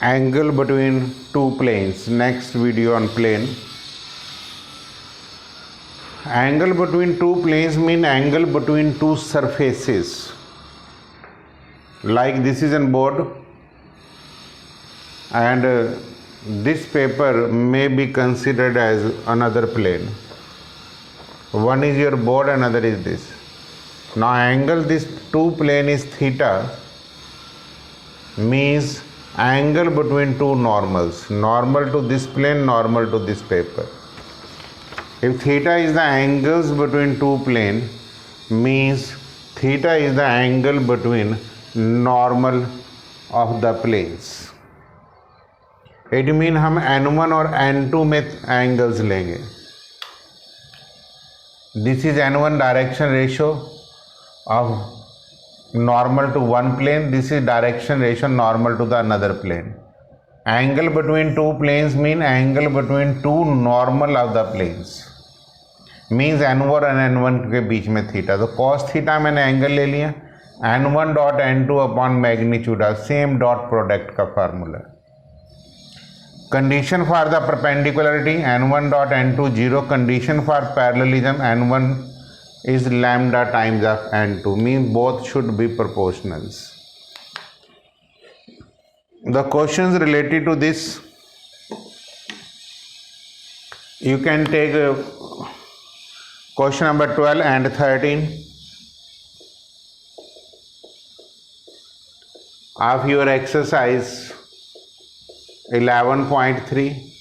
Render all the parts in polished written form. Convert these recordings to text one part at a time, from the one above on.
angle between two planes. Next video on plane. Angle between two planes mean angle between two surfaces. Like this is a board and this paper may be considered as another plane. One is your board, another is this. Now angle this two plane is theta, means angle between two normals, normal to this plane, normal to this paper. If theta is the angles between two plane, means theta is the angle between normal of the planes. It means हम n1 और n2 में angles लेंगे. This is n1 direction ratio of normal to one plane. This is direction ratio normal to the another plane. Angle between two planes mean angle between two normal of the planes. Means n1 और n1 के बीच में theta. तो cos theta मैंने angle ले लिया. n1 dot n2 upon magnitude of same dot product का formula. Condition for the perpendicularity n1 dot n2 0. Condition for parallelism n1 is lambda times of n2, means both should be proportionals. The questions related to this, you can take question number 12 and 13 of your exercise 11.3.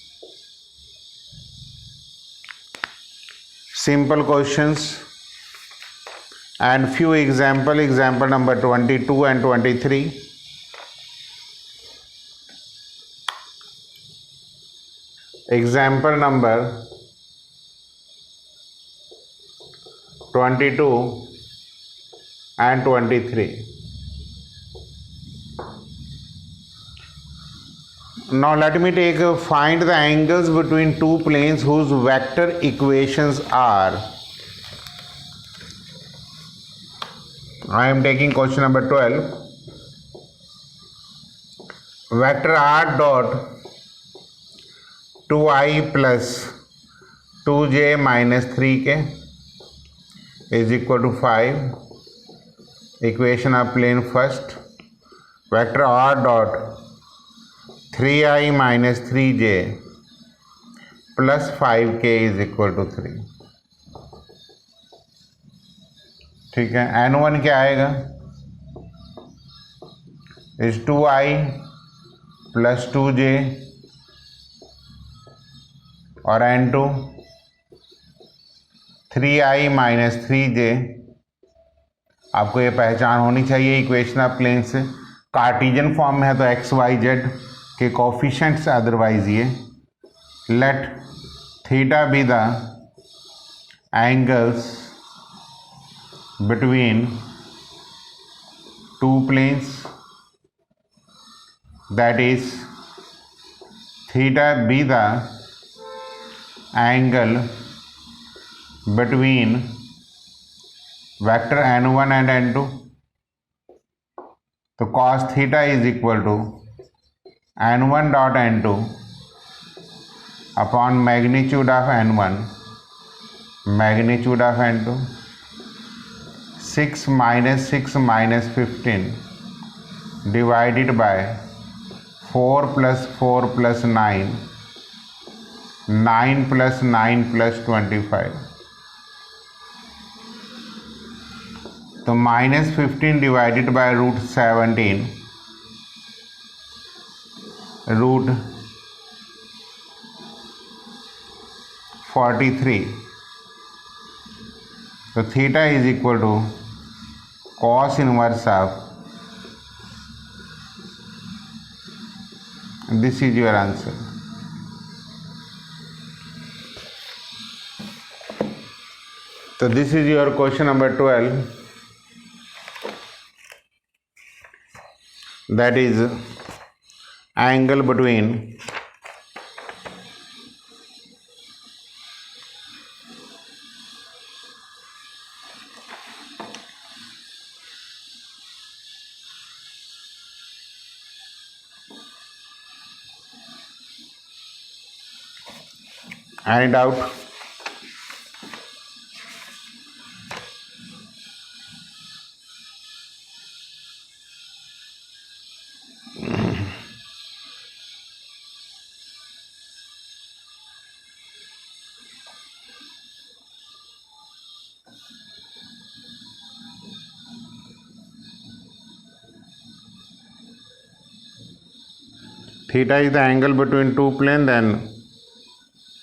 Simple questions and few example number 22 and 23. Example number 22 and 23. Now let me take find the angles between two planes whose vector equations are. I am taking question number 12. Vector r dot 2i plus 2j minus 3k is equal to 5. Equation of plane first. Vector r dot 3i minus 3j plus 5k is equal to 3. ठीक है. n1 क्या आएगा? Is 2i plus 2j और n2 3i minus 3j. आपको ये पहचान होनी चाहिए इक्वेशन ऑफ प्लेन से. कार्टिजन फॉर्म में है तो एक्स वाई जेड के कोफिशिएंट्स, अदरवाइज ये. Let theta be the angles between two planes, that is theta be the angle between vector n1 and n2. तो cos theta is equal to n1 dot n2 upon magnitude of n1 magnitude of n2. 6 minus 15 divided by 4 plus 4 plus 9 plus 9 plus 25. तो minus 15 divided by root 17 root 43. So theta is equal to cos inverse of, this is your answer. So this is your question number 12, that is angle between Any doubt? Theta is the angle between two planes, then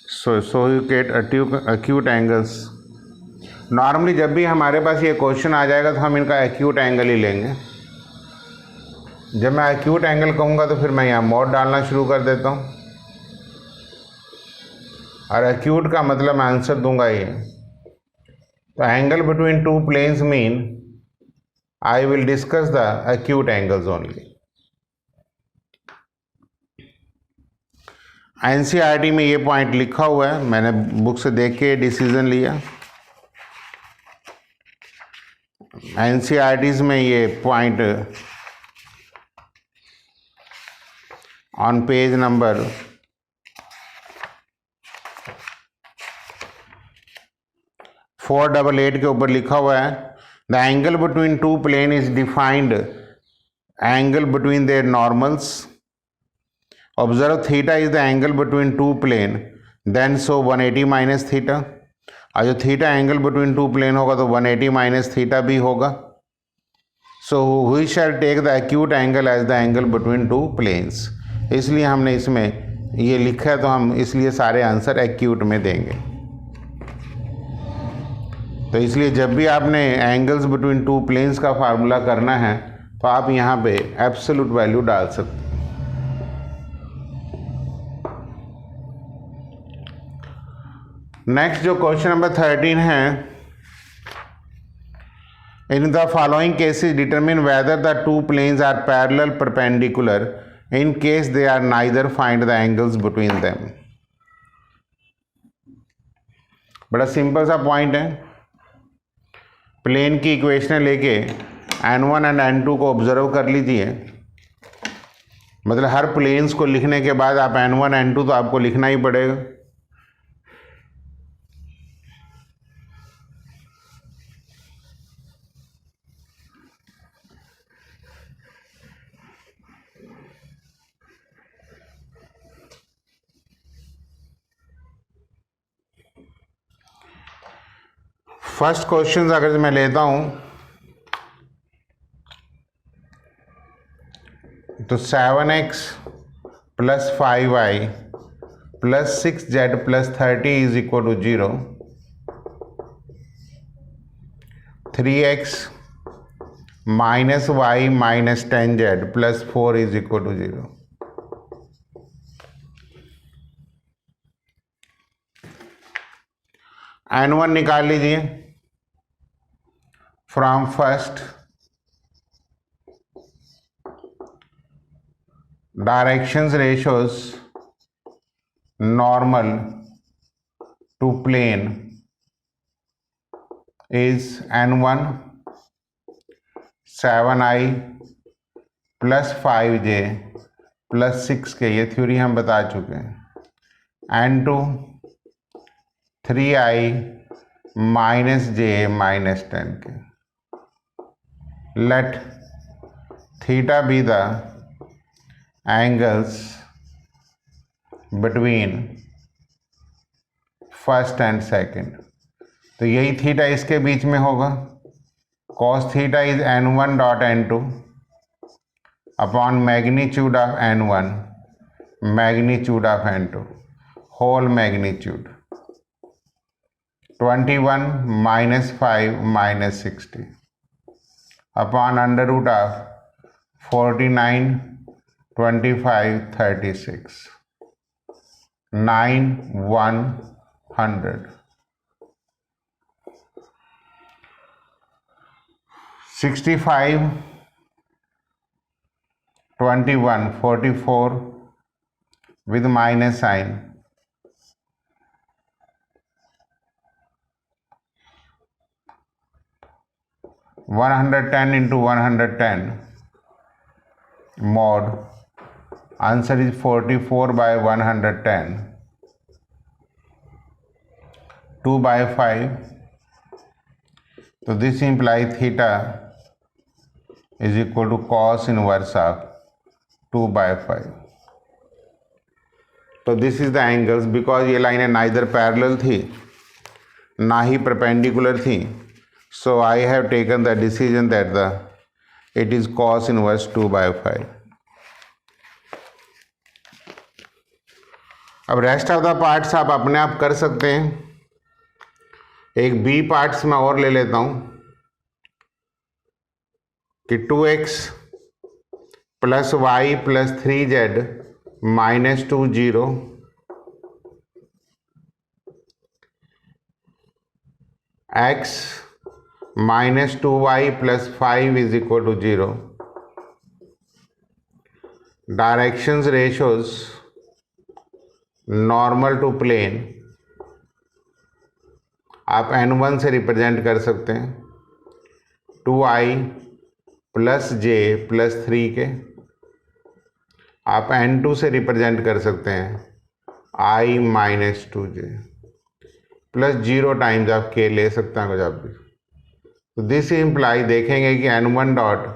so you get acute angles. Normally जब भी हमारे पास ये question आ जाएगा तो हम इनका acute angle ही लेंगे. जब मैं एक्यूट एंगल कहूँगा तो फिर मैं यहाँ मोड डालना शुरू कर देता हूँ, और एक्यूट का मतलब मैं आंसर दूंगा ये. तो angle between two planes mean I will discuss the acute angles only. NCERT में ये पॉइंट लिखा हुआ है, मैंने बुक से देख के डिसीजन लिया. एनसीईआरटीज में ये पॉइंट ऑन पेज नंबर 488 के ऊपर लिखा हुआ है. The angle between two plane is defined angle between their normals. Observe theta is the angle between two plane, then so 180 minus theta. और जो theta angle between two plane होगा तो 180 minus theta भी होगा. So we shall take the acute angle as the angle between two planes. इसलिए हमने इसमें ये लिखा है, तो हम इसलिए सारे आंसर एक्यूट में देंगे. तो इसलिए जब भी आपने एंगल्स बिटवीन टू प्लेन्स का फार्मूला करना है तो आप यहाँ पे एब्सोल्यूट वैल्यू डाल सकते हैं. नेक्स्ट जो क्वेश्चन नंबर 13 है, in the following cases determine whether the two planes are parallel perpendicular. In case they are neither find the angles between them. बड़ा सिंपल सा पॉइंट है. प्लेन की इक्वेशन लेके n1 एंड n2 को observe कर लीजिए. मतलब हर प्लेन्स को लिखने के बाद आप n1 n2 तो आपको लिखना ही पड़ेगा. फर्स्ट क्वेश्चन अगर मैं लेता हूं तो 7x plus 5y plus 6z plus 30 is equal to 0. 3x minus y minus 10z plus 4 is equal to 0. n1 निकाल लीजिए. From first directions ratios normal to plane is n1 7i plus 5j plus 6k. ये theory हम बता चुके हैं. n2 3i minus j minus 10k. Let theta be the angles between first and second. तो यही theta इसके बीच में होगा. cos theta is n1 dot n2 upon magnitude of n1 magnitude of n2 whole magnitude. 21 minus 5 minus 60 upon under root of 49 25 36 9 100. 65 21 44 with minus sign. 110 into 110 mod. Answer is 44 by 110. 2/5, तो this imply theta is equal to cos inverse of 2/5. तो this is the angles. Because ये लाइनें neither parallel थी ना ही perpendicular थी, so I have taken the decision that it is cos inverse 2/5. अब rest of the parts आप अपने आप कर सकते हैं. एक बी पार्ट्स में और ले लेता हूं कि 2x plus y plus 3z minus 2 0 x minus 2y plus 5 is equal to 0. Directions ratios normal to plane आप n1 से रिप्रेजेंट कर सकते हैं 2i प्लस j प्लस 3 के. आप n2 से रिप्रेजेंट कर सकते हैं i minus 2j plus 0 times आप k ले सकते हैं जब भी. तो दिस इम्प्लाई देखेंगे कि n1 डॉट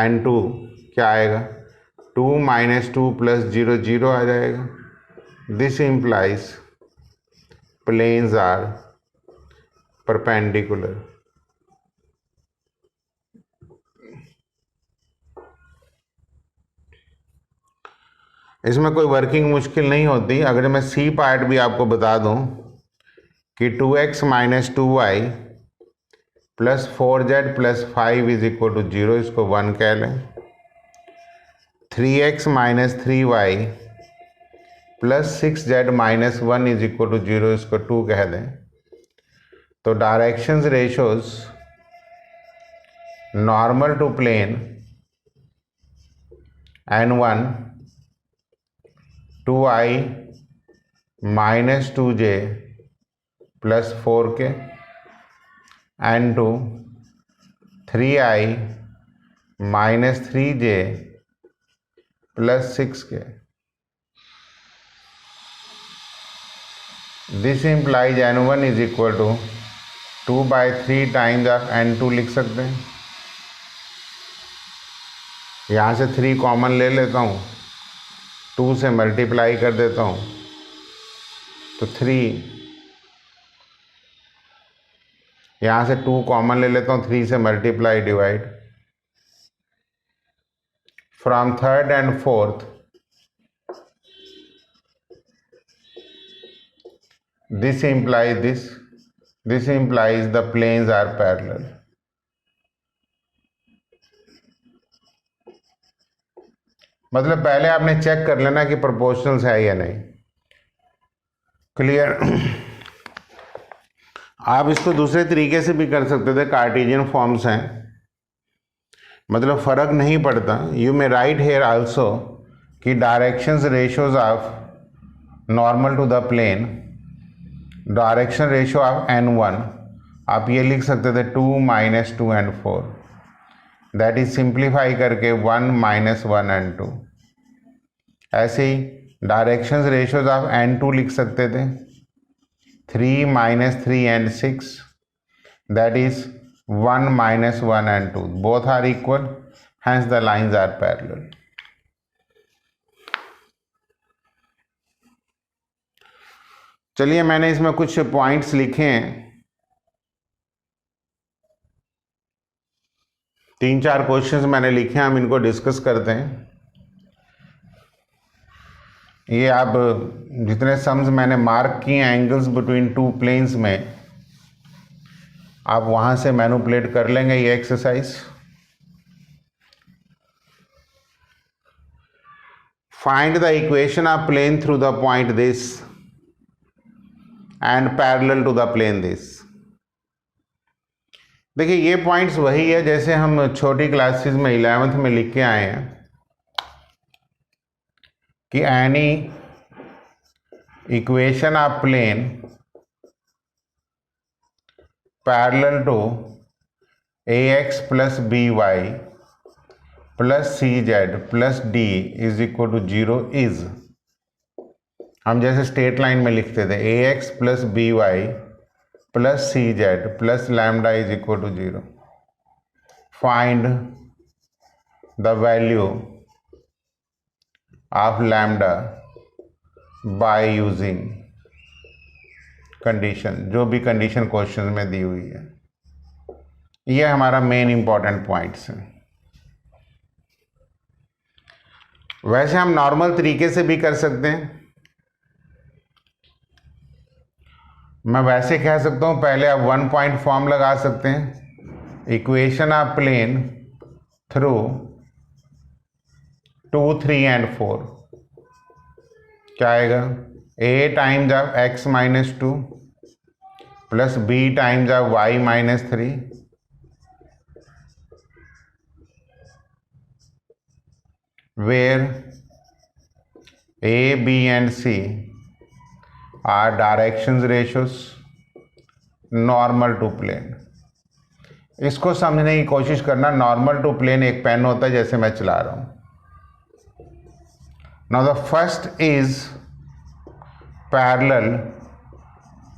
n2 क्या आएगा 2 माइनस 2 प्लस 0 0 आ जाएगा. This implies planes are perpendicular. इसमें कोई वर्किंग मुश्किल नहीं होती. अगर मैं सी पार्ट भी आपको बता दूं कि 2x minus 2y plus 4z plus 5 is equal to 0, इसको 1 कह लें. 3x minus 3y plus 6z minus 1 is equal to 0, इसको 2 कह दें. तो directions ratios normal to plane n1 2i minus 2j plus 4k, n2 3i minus 3j plus 6k. This implies n1 is equal to 2/3 times आप n2 लिख सकते हैं. यहाँ से 3 कॉमन ले लेता हूँ, 2 से मल्टीप्लाई कर देता हूँ तो 3. यहाँ से 2 कॉमन ले लेता हूँ, 3 से multiply divide. From third and fourth this implies the planes are parallel. मतलब पहले आपने चेक कर लेना कि प्रोपोर्शनल्स है या नहीं. क्लियर. आप इसको दूसरे तरीके से भी कर सकते थे. कार्टेशियन फॉर्म्स हैं, मतलब फर्क नहीं पड़ता. You may write here also कि directions ratios of normal to the plane, direction ratio of n1 आप ये लिख सकते थे 2 minus 2 and 4. That is simplify करके 1 माइनस 1 एंड 2. ऐसे ही डायरेक्शंस रेशोज ऑफ n2 लिख सकते थे 3 minus 3 and 6. That is 1 minus 1 and 2. Both are equal, hence the lines are parallel. चलिए, मैंने इसमें कुछ पॉइंट्स लिखे हैं, 3-4 क्वेश्चंस मैंने लिखे हैं, हम इनको डिस्कस करते हैं. ये आप जितने सम्स मैंने मार्क किए एंगल्स बिटवीन 2 प्लेन्स में, आप वहां से मैनिपुलेट कर लेंगे ये exercise. Find the equation of plane through the point this and parallel to the plane this. देखिए, ये पॉइंट्स वही है जैसे हम छोटी क्लासेस में 11th में लिख के आए हैं कि any equation of plane parallel to ax plus by plus cz plus d is equal to 0 is. हम जैसे स्ट्रेट लाइन में लिखते थे a x plus b y plus c z plus lambda is equal to 0. Find the value of lambda by using condition, जो भी condition question में दी हुई है. ये हमारा मेन इंपॉर्टेंट पॉइंट्स है. वैसे हम नॉर्मल तरीके से भी कर सकते हैं. मैं वैसे कह सकता हूं, पहले आप 1 पॉइंट फॉर्म लगा सकते हैं. Equation of plane through 2, 3 and 4 क्या आएगा? a times of x minus 2 plus b times of y minus 3 where a, b and c are directions ratios normal to plane. इसको समझने की कोशिश करना. नॉर्मल टू प्लेन एक पेन होता है जैसे मैं चला रहा हूं. Now the first is parallel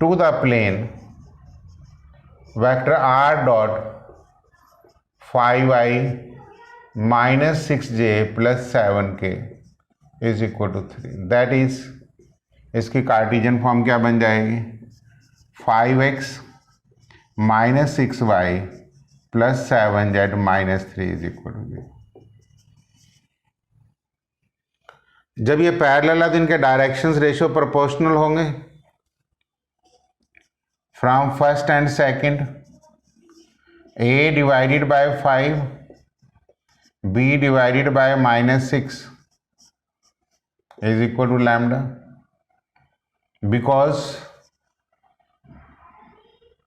to the plane vector r dot 5i minus 6j plus 7k is equal to 3. That is, इसकी कार्टेशियन फॉर्म क्या बन जाएगी? 5x minus 6y plus 7z minus 3 is equal to 0. जब ये parallel है तो इनके directions ratio proportional होंगे. From first and second a divided by 5, b divided by minus 6 is equal to lambda, because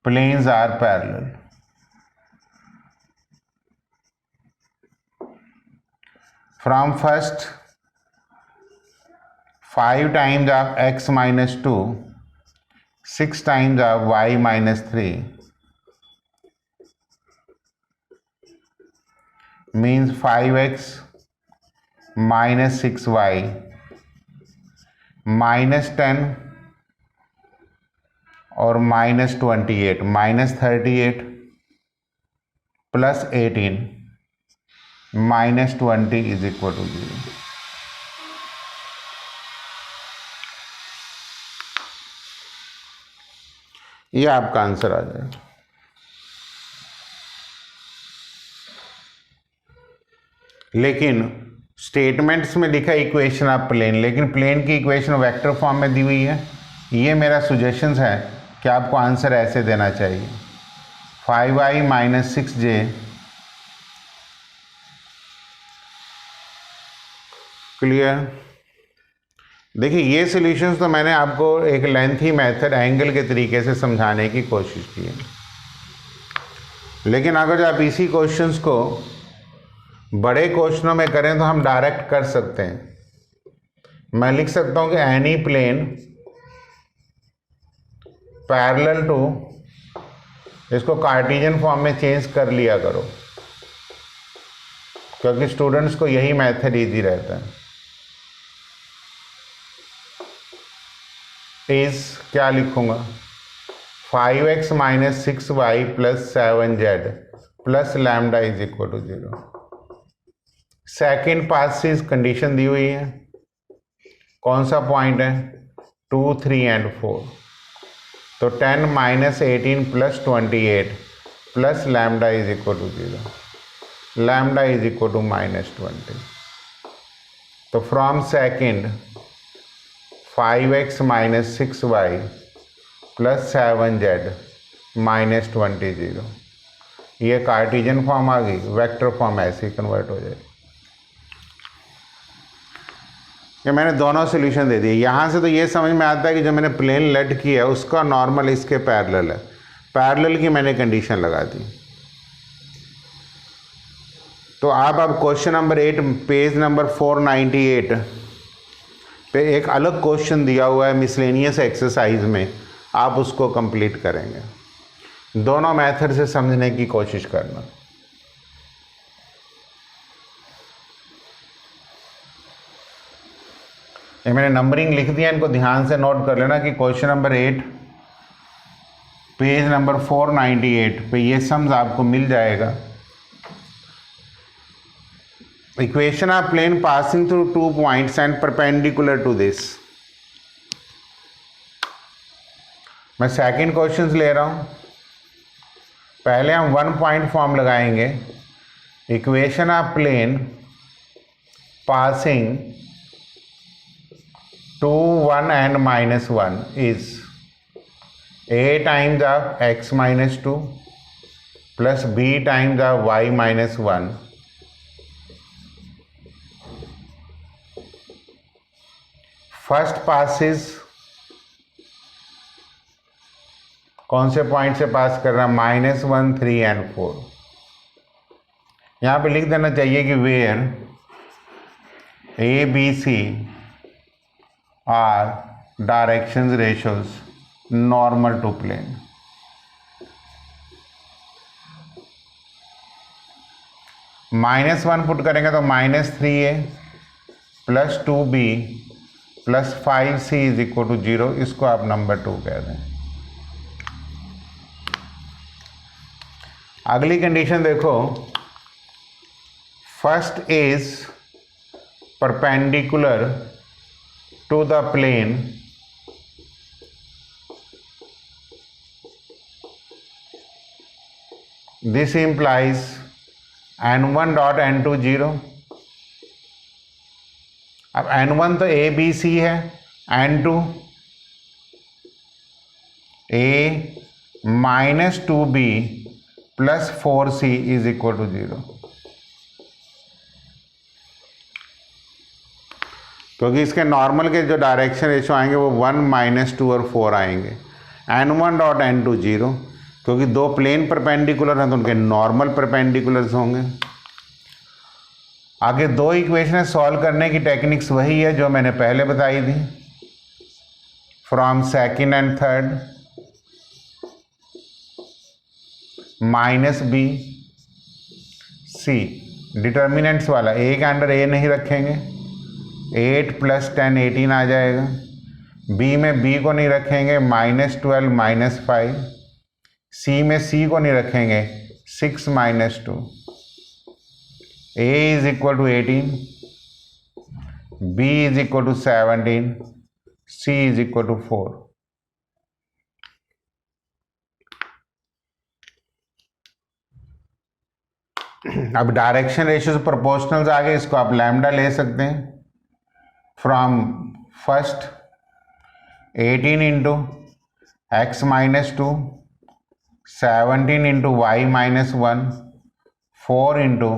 planes are parallel. From first 5 times of x minus 2, 6 times of y minus 3 means 5x minus 6y minus 10 और minus 28 minus 38 plus 18 minus 20 is equal to 0. ये आपका answer आ जाएगा. लेकिन statements में लिखा equation of plane, लेकिन plane की equation vector form में दी हुई है. ये मेरा सुजेशंस है कि आपको आंसर ऐसे देना चाहिए. 5i minus 6j clear. देखिए ये सॉल्यूशंस तो मैंने आपको एक लेंथी मेथड एंगल के तरीके से समझाने की कोशिश की है. लेकिन अगर आप इसी क्वेश्चंस को बड़े क्वेश्चनों में करें तो हम डायरेक्ट कर सकते हैं. मैं लिख सकता हूं कि एनी प्लेन पैरेलल टू, इसको कार्टेशियन फॉर्म में चेंज कर लिया करो क्योंकि स्टूडेंट्स को यही मेथड इजी रहता है. इज क्या लिखूंगा? 5x minus 6y plus 7z plus lambda is equal to 0. Second पास से कंडीशन दी हुई है. कौन सा पॉइंट है? 2, 3 एंड 4. तो 10 minus 18 plus 28 plus lambda is equal to 0. Lambda is equal to minus 20. तो from second 5x minus 6y plus 7z minus 20 0. ये कार्टेशियन फॉर्म आ गई. वेक्टर फॉर्म ऐसे ही कन्वर्ट हो जाएगी. ये मैंने दोनों सॉल्यूशन दे दिए. यहाँ से तो ये समझ में आता है कि जो मैंने प्लेन लेट किया है उसका नॉर्मल इसके पैरेलल है. पैरेलल की मैंने कंडीशन लगा दी. तो आप अब क्वेश्चन नंबर 8 पेज नंबर 498 पे एक अलग क्वेश्चन दिया हुआ है मिसलेनियस एक्सरसाइज में, आप उसको कंप्लीट करेंगे. दोनों मेथड से समझने की कोशिश करना. ये मैंने नंबरिंग लिख दिया, इनको ध्यान से नोट कर लेना कि क्वेश्चन नंबर 8 पेज नंबर 498 पे ये सम्स आपको मिल जाएगा। Equation of plane passing through 2 points and perpendicular to this. मैं सेकंड क्वेश्चंस ले रहा हूं। पहले हम 1 पॉइंट फॉर्म लगाएंगे। Equation of plane passing 2, 1 and -1 is a times of x minus 2 plus b times of y minus 1 first passes कौन से point से पास कर रहा है? -1, 3 and 4। यहां पे लिख देना चाहिए कि where a b c are directions ratios normal to plane। -1 put करेंगे तो -3a plus 2b plus 5c is equal to 0। इसको आप नंबर 2 कह दें। अगली कंडीशन देखो, first is perpendicular to the plane this implies n1 dot n2 0। अब n1 तो a b c है, n2 a minus 2b plus 4c is equal to 0। क्योंकि इसके नॉर्मल के जो डायरेक्शन रेशो आएंगे वो 1, -2 और 4 आएंगे। n1 डॉट n2 0, क्योंकि दो प्लेन परपेंडिकुलर हैं तो उनके नॉर्मल परपेंडिकुलर्स होंगे। आगे दो इक्वेशन सॉल्व करने की टेक्निक्स वही है जो मैंने पहले बताई थी, from second and third. -b c determinants वाला, a के अंडर a नहीं रखेंगे, 8 + 10 18 आ जाएगा। b में b को नहीं रखेंगे, -12 -5। c में c को नहीं रखेंगे, 6 - 2। a is equal to 18, b is equal to 17, c is equal to 4। अब डायरेक्शन रेशियो से प्रोपोर्शनल्स आ गए, इसको आप लैम्डा ले सकते हैं। From first 18 into x - 2, 17 into y - 1, 4 into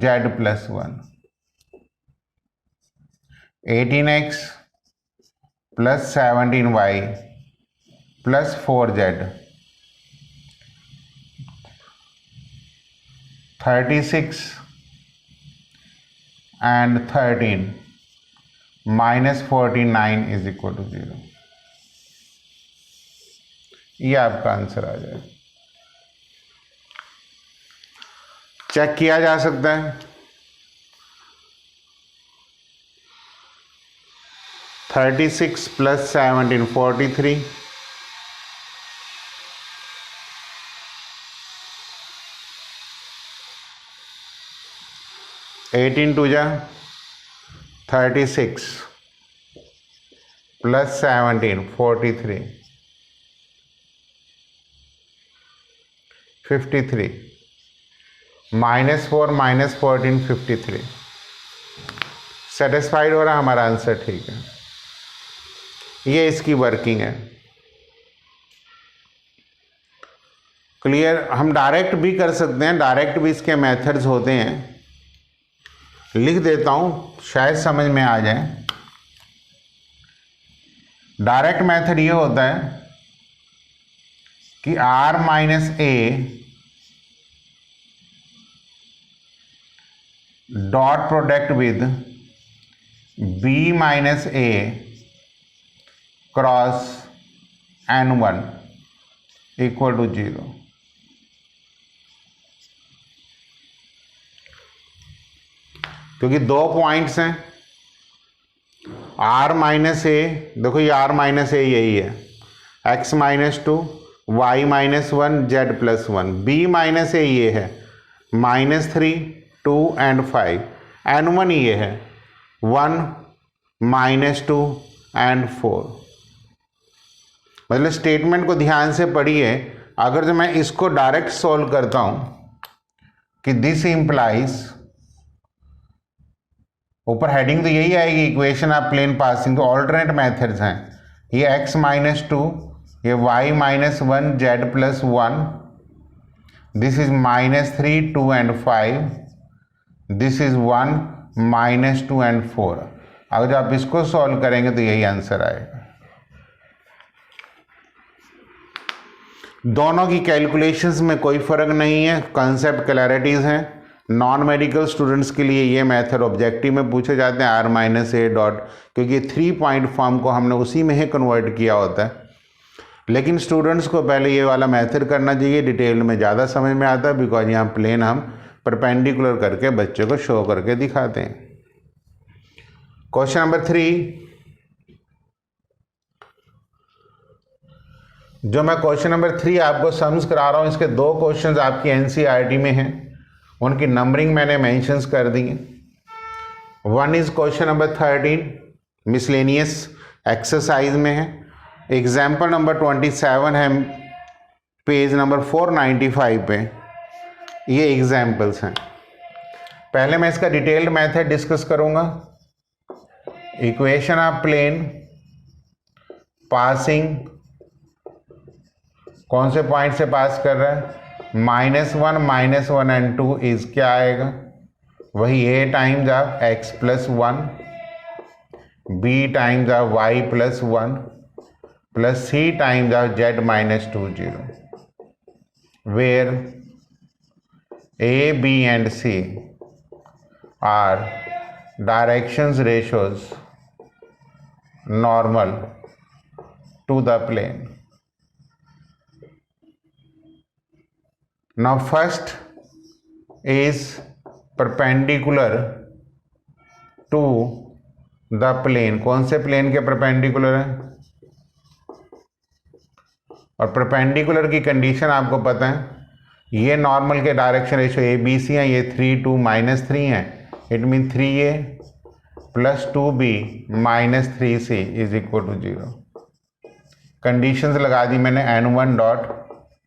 z + 1। 18x + 17y + 4z 36 and 13 -49 is equal to 0। ये आपका आंसर आ जाए। चेक किया जा सकता है। 36 + 17 43, 18 2 जा 36 + 17 43, 53, -4 -14 53। सेटिस्फाइड हो रहा हमारा आंसर? ठीक है, ये इसकी वर्किंग है। क्लियर? हम डायरेक्ट भी कर सकते हैं, डायरेक्ट भी इसके मेथड्स होते हैं। लिख देता हूं, शायद समझ में आ जाए। डायरेक्ट मेथड ये होता है कि r - a dot product with b - a cross n1 equal to 0। क्योंकि दो पॉइंट्स हैं आर माइनस ए, देखो ये आर माइनस ए यही है, x minus two, y minus one, z plus one. B minus a ये है, minus three, two and five. N one ये है, one, minus two and four. मतलब स्टेटमेंट को ध्यान से पढ़िए। अगर जो मैं इसको डायरेक्ट सॉल्व करता हूं कि दिस इंप्लाइज, ऊपर हेडिंग तो यही आएगी, इक्वेशन ऑफ प्लेन पासिंग, तो ऑल्टरनेट मेथड्स हैं। ये x माइनस टू, ये y minus one, z plus one, this is minus three, two and five, this is one, minus two and four. अगर आप इसको सॉल्व करेंगे तो यही आंसर आएगा। दोनों की कैलकुलेशंस में कोई फर्क नहीं है, कंसेप्ट क्लैरिटीज हैं। नॉन मेडिकल स्टूडेंट्स के लिए ये मेथड ऑब्जेक्टिव में पूछे जाते हैं, आर माइनस ए डॉट, क्योंकि 3 पॉइंट फॉर्म को हमने उसी में ही कन्वर्ट किया होता है। लेकिन स्टूडेंट्स को पहले ये वाला मेथड करना चाहिए, डिटेल में ज़्यादा समझ में आता है, बिकॉज यहाँ प्लेन हम परपेंडिकुलर करके बच्चे को शो करके दिखाते हैं। क्वेश्चन नंबर 3, जो मैं क्वेश्चन नंबर 3 आपको सम्स करा रहा हूँ, इसके 2 क्वेश्चंस आपकी एनसीईआरटी में हैं, उनकी नंबरिंग मैंने मेंशंस कर दी है। One is question number 13 miscellaneous exercise में है, एग्जाम्पल नंबर 27 है पेज नंबर 495 पे। ये एग्जाम्पल्स हैं। पहले मैं इसका डिटेल्ड मेथड डिस्कस करूंगा। इक्वेशन ऑफ प्लेन पासिंग, कौन से पॉइंट से पास कर रहा है, -1 एंड 2 इज क्या आएगा, वही a times of x plus one, b times of y plus one, plus c times of z minus 2 0, where a, b and c are directions ratios normal to the plane. Now first is perpendicular to the plane. कौन से plane के perpendicular है, और perpendicular की condition आपको पता है, ये नॉर्मल के direction ratio A B C हैं, ये 3 2 -3 हैं, it mean 3a plus 2b minus 3c is equal to 0। Conditions लगा दी मैंने, n1 dot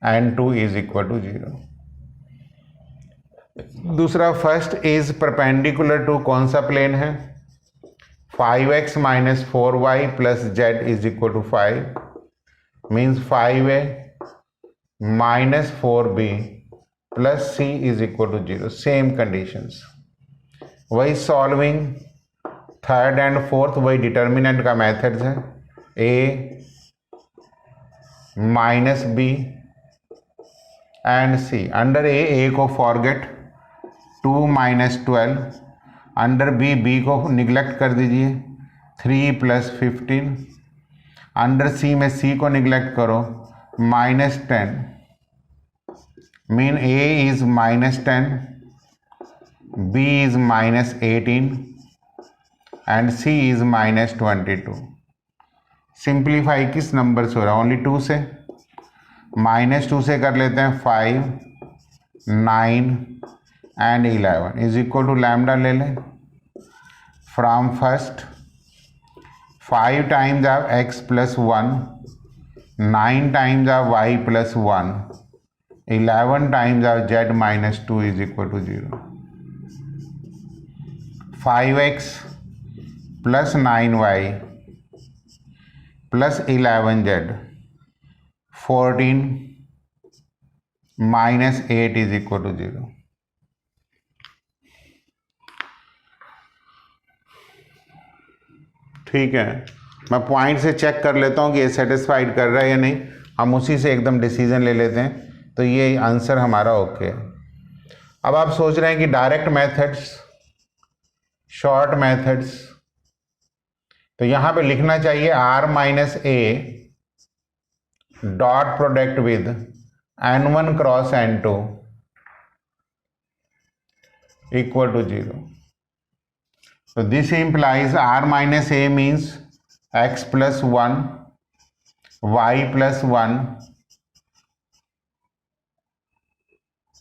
n2 is equal to 0। दूसरा फर्स्ट इज परपेंडिकुलर टू कौन सा प्लेन है, 5x minus 4y plus z is equal to 5, means 5a minus 4b plus c is equal to 0। Same conditions, वही solving third and fourth, वही determinant का methods है, a minus b and c। Under a को forget, 2 minus 12, under b को neglect कर दीजिए, 3 plus 15, under c में c को निगलेक्ट करो, minus 10, mean a is minus 10, b is minus 18 and c is minus 22। Simplify किस number से हो रहा है, ओनली 2 से, -2 से कर लेते हैं, 5 9 and 11 is equal to lambda ले लें। From first 5 times of x plus 1, 9 times of y plus 1, 11 times of z minus 2 is equal to 0। 5x plus 9y plus 11z, 14 minus 8 is equal to 0। ठीक है, मैं point से check कर लेता हूँ कि ये सेटिस्फाइड कर रहा है या नहीं, हम उसी से एकदम डिसीजन ले लेते हैं, तो ये आंसर हमारा ओके है। अब आप सोच रहे हैं कि डायरेक्ट मेथड्स, शॉर्ट मेथड्स, तो यहाँ पे लिखना चाहिए r minus a dot product with n1 cross n2 equal to 0। So this implies r minus a means x plus 1, y plus 1,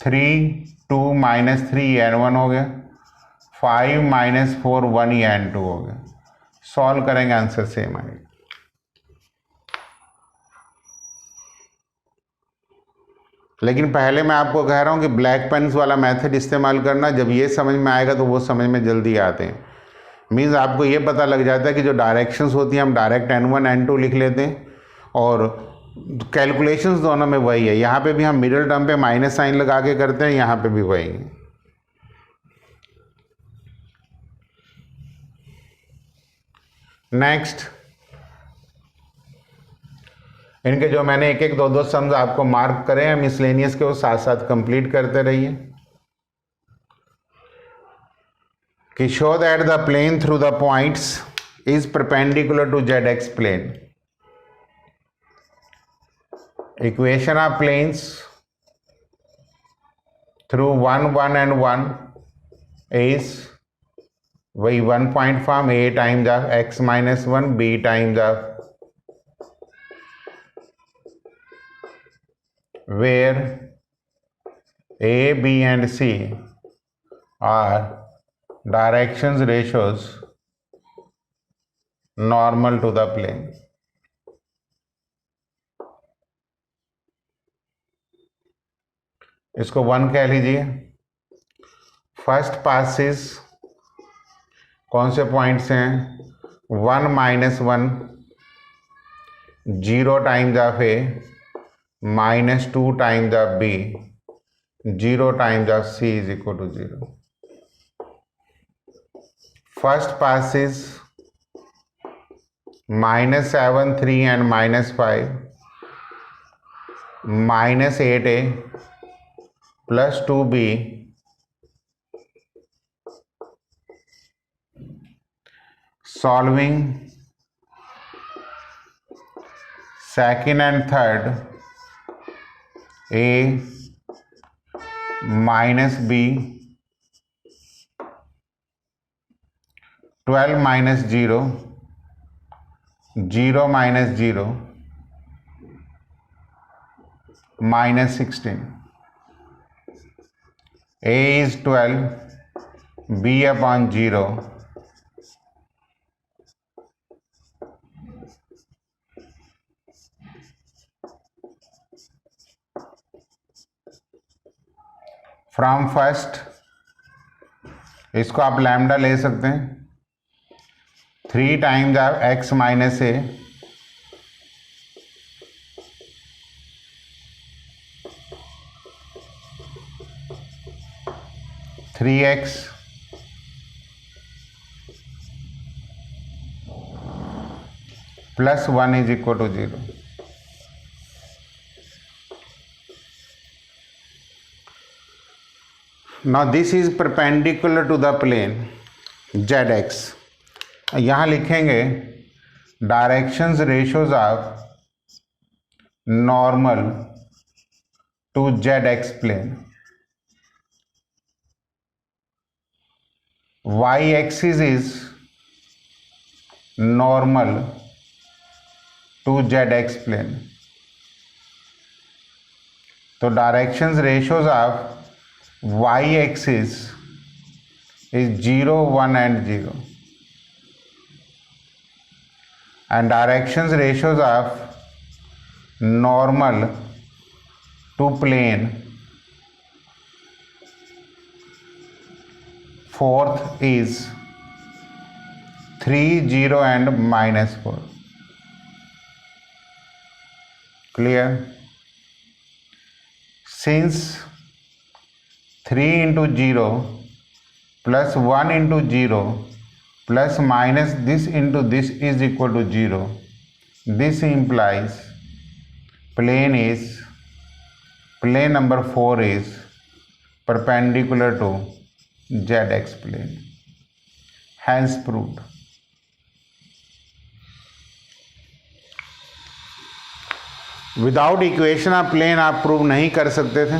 3, 2 minus 3 n1 हो गया, 5 minus 4 1 ही n2 हो गया. सॉल्व करेंगे आंसर सेम आएगा. लेकिन पहले मैं आपको कह रहा हूँ कि ब्लैक पेन्स वाला मेथड इस्तेमाल करना. जब ये समझ में आएगा तो वो समझ में जल्दी आते हैं. मीन्स आपको ये पता लग जाता है कि जो डायरेक्शंस होती हैं हम डायरेक्ट n1 n2 लिख लेते हैं और कैलकुलेशंस दोनों में वही है. यहाँ पे भी हम मिडिल टर्म पे माइनस साइन लगा के करते हैं, यहाँ पे भी वही है. नेक्स्ट, इनके जो मैंने एक एक दो दो सम्स आपको मार्क करे हैं मिसलेनियस के, वो साथ साथ कंप्लीट करते रहिए. कि show that the plane through the points is perpendicular to z x plane. Equation of planes through 1 1 and 1 इज वही 1 point form a times of x minus 1 b times of where a b and c are directions ratios normal to the plane. इसको 1 कह लीजिए. First passes कौन से points हैं? 1 minus 1, 0 times of a, -2 times of b, 0 times of c is equal to 0. First pass is -7 3 and -5, -8a plus 2b solving second and third a minus b, 12 minus 0, 0 minus 0, minus 16. A is 12, b upon 0, from first इसको आप lambda ले सकते हैं. 3 times of x minus a, 3x plus 1 is equal to 0. Now this is perpendicular to the plane zx. यहाँ लिखेंगे directions ratios of normal to zx plane. y axis is normal to zx plane. तो directions ratios of y axis is 0 1 and 0 and directions ratios of normal to plane fourth is 3 0 and -4. Clear? Since 3 into 0 plus 1 into 0 plus minus this into this is equal to 0, this implies plane number 4 is perpendicular to zx plane. Hence proved. Without equation of plane आप prove नहीं कर सकते थे.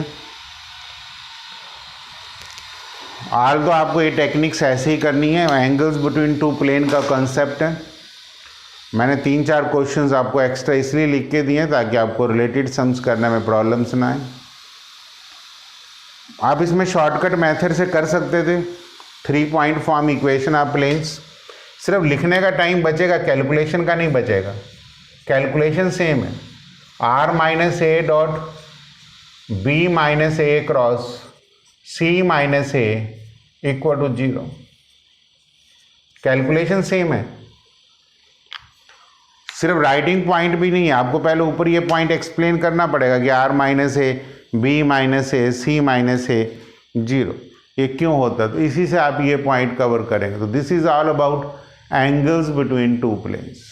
आल तो आपको ये techniques ऐसे ही करनी है, एंगल्स बिटवीन टू प्लेन का कंसेप्ट है। मैंने 3-4 क्वेश्चंस आपको एक्स्ट्रा इसलिए लिख के दिए ताकि आपको रिलेटेड सम्स करने में प्रॉब्लम्स ना आए। आप इसमें शॉर्टकट मेथड से कर सकते थे, 3 point form equation of planes. सिर्फ लिखने का टाइम बचेगा, कैलकुलेशन का नहीं बचेगा। कैलकुलेशन सेम है, r minus A dot B minus A cross C minus A equal to 0। Calculation same है, सिर्फ राइटिंग पॉइंट भी नहीं है। आपको पहले ऊपर ये पॉइंट एक्सप्लेन करना पड़ेगा कि r minus a b minus a c minus a 0 ये क्यों होता है, तो इसी से आप ये पॉइंट कवर करेंगे। तो this is all about angles between two planes.